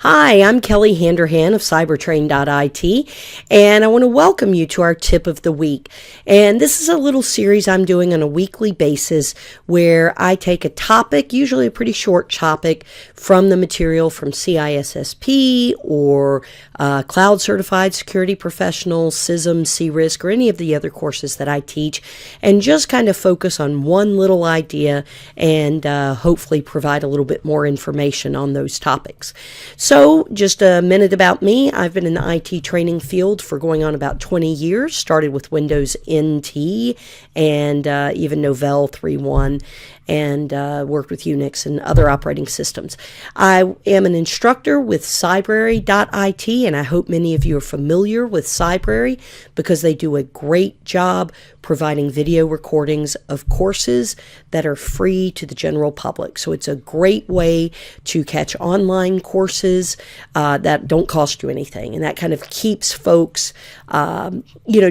Hi, I'm Kelly Handerhan of CyberTrain.IT, and I want to welcome you to our tip of the week. And this is a little series I'm doing on a weekly basis where I take a topic, usually a pretty short topic, from the material from CISSP or Cloud Certified Security Professional, CISM, CRISC, or any of the other courses that I teach, and just kind of focus on one little idea and hopefully provide a little bit more information on those topics. So just a minute about me. I've been in the IT training field for going on about 20 years, started with Windows NT and even Novell 3.1, and worked with Unix and other operating systems. I am an instructor with CyberTrain.IT, and I hope many of you are familiar with Cybrary because they do a great job providing video recordings of courses that are free to the general public. So it's a great way to catch online courses that don't cost you anything, and that kind of keeps folks,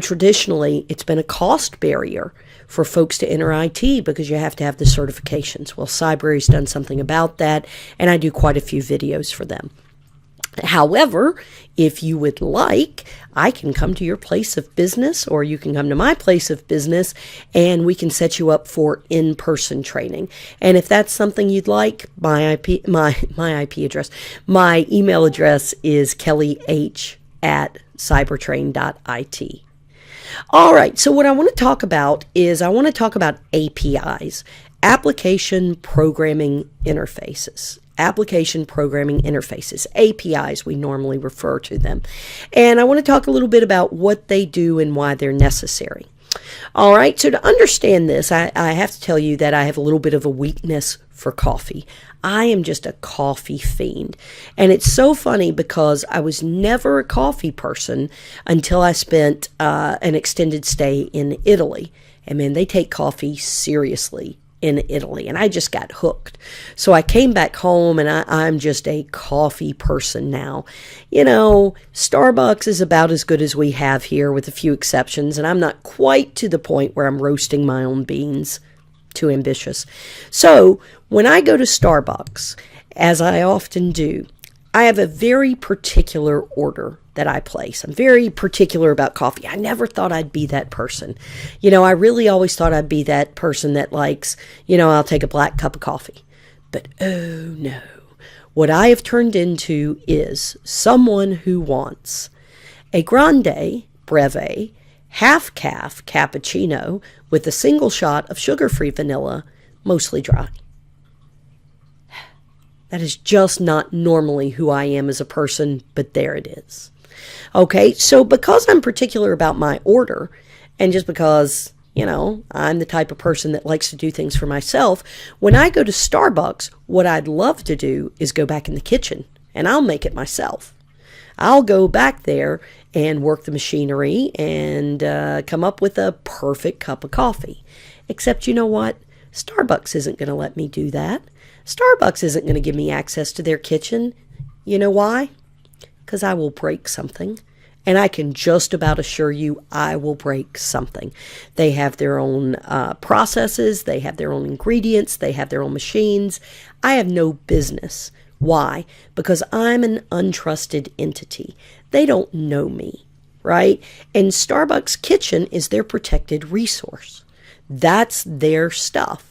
traditionally it's been a cost barrier for folks to enter IT because you have to have the certifications. Well, Cybrary's done something about that, and I do quite a few videos for them. However, if you would like, I can come to your place of business, or you can come to my place of business, and we can set you up for in-person training. And if that's something you'd like, my email address is kellyh@cybertrain.it. All right, so what I want to talk about is APIs, application programming interfaces. Application programming interfaces, APIs, we normally refer to them. And I want to talk a little bit about what they do and why they're necessary. All right, so to understand this, I have to tell you that I have a little bit of a weakness for coffee. I am just a coffee fiend. And it's so funny because I was never a coffee person until I spent an extended stay in Italy. And man, they take coffee seriously in Italy, and I just got hooked. So I came back home, and I'm just a coffee person now. You know, Starbucks is about as good as we have here with a few exceptions, and I'm not quite to the point where I'm roasting my own beans. Too ambitious. So when I go to Starbucks, as I often do, I have a very particular order that I place. I'm very particular about coffee. I never thought I'd be that person. I really always thought I'd be that person that likes, I'll take a black cup of coffee. But oh no. What I have turned into is someone who wants a grande, breve, half-calf cappuccino with a single shot of sugar-free vanilla, mostly dry. That is just not normally who I am as a person, but there it is. Okay, so because I'm particular about my order, and just because, I'm the type of person that likes to do things for myself, when I go to Starbucks, what I'd love to do is go back in the kitchen, and I'll make it myself. I'll go back there and work the machinery and come up with a perfect cup of coffee. Except you know what? Starbucks isn't going to let me do that. Starbucks isn't going to give me access to their kitchen. You know why? Because I will break something. And I can just about assure you I will break something. They have their own processes. They have their own ingredients. They have their own machines. I have no business. Why? Because I'm an untrusted entity. They don't know me, right? And Starbucks kitchen is their protected resource. That's their stuff.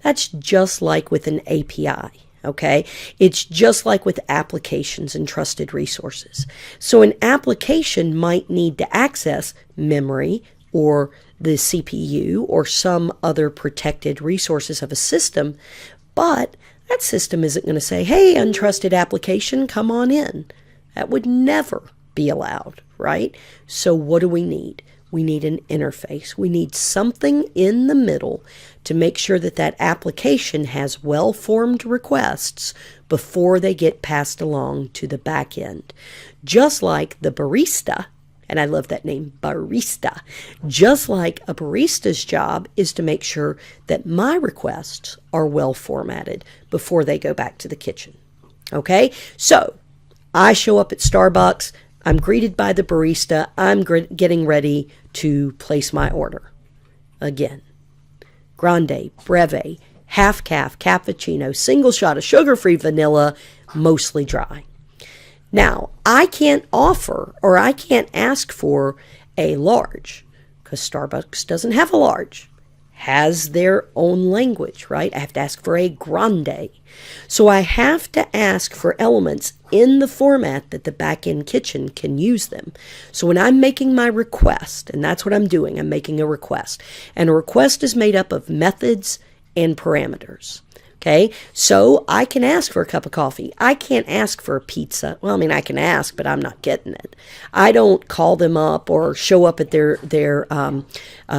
That's just like with an API, okay? It's just like with applications and trusted resources. So an application might need to access memory or the CPU or some other protected resources of a system, but that system isn't going to say, hey, untrusted application, come on in. That would never be allowed, right? So what do we need? We need an interface. We need something in the middle to make sure that that application has well-formed requests before they get passed along to the back end. Just like the barista, and I love that name, barista, just like a barista's job is to make sure that my requests are well formatted before they go back to the kitchen. Okay? So I show up at Starbucks. I'm greeted by the barista. I'm getting ready to place my order. Again, grande, breve, half-calf, cappuccino, single shot of sugar-free vanilla, mostly dry. Now, I can't offer or I can't ask for a large because Starbucks doesn't have a large. Has their own language, right? I have to ask for a grande. So I have to ask for elements in the format that the back-end kitchen can use them. So when I'm making my request, and that's what I'm doing, I'm making a request. And a request is made up of methods and parameters. Okay, so I can ask for a cup of coffee. I can't ask for a pizza. Well, I mean, I can ask, but I'm not getting it. I don't call them up or show up at their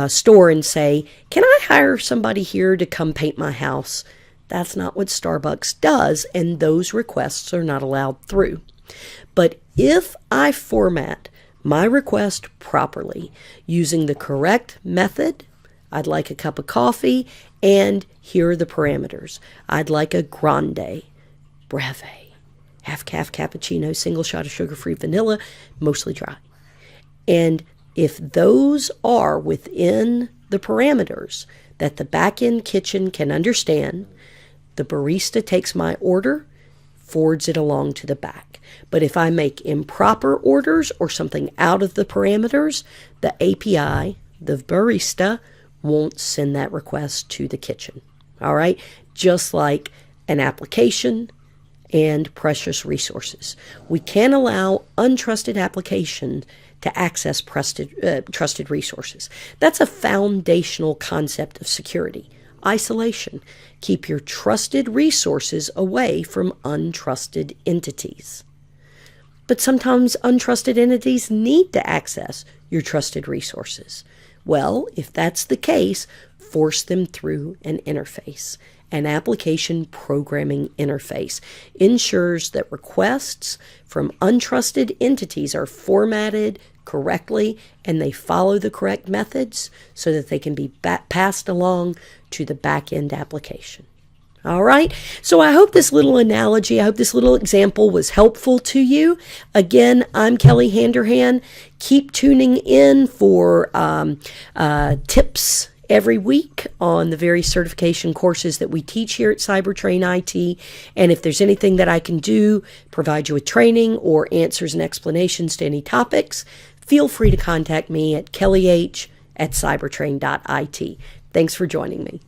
store and say, can I hire somebody here to come paint my house? That's not what Starbucks does, and those requests are not allowed through. But if I format my request properly using the correct method, I'd like a cup of coffee, and here are the parameters. I'd like a grande, breve, half-calf cappuccino, single shot of sugar-free vanilla, mostly dry. And if those are within the parameters that the back-end kitchen can understand, the barista takes my order, forwards it along to the back. But if I make improper orders or something out of the parameters, the API, the barista, won't send that request to the kitchen. All right? Just like an application and precious resources. We can't allow untrusted application to access trusted resources. That's a foundational concept of security. Isolation. Keep your trusted resources away from untrusted entities. But sometimes untrusted entities need to access your trusted resources. Well, if that's the case, force them through an interface. An application programming interface ensures that requests from untrusted entities are formatted correctly and they follow the correct methods so that they can be passed along to the back-end application. All right, so I hope this little analogy, I hope this little example was helpful to you. Again, I'm Kelly Handerhan. Keep tuning in for tips every week on the various certification courses that we teach here at CyberTrain.IT. And if there's anything that I can do, provide you with training or answers and explanations to any topics, feel free to contact me at kellych@cybertrain.it. Thanks for joining me.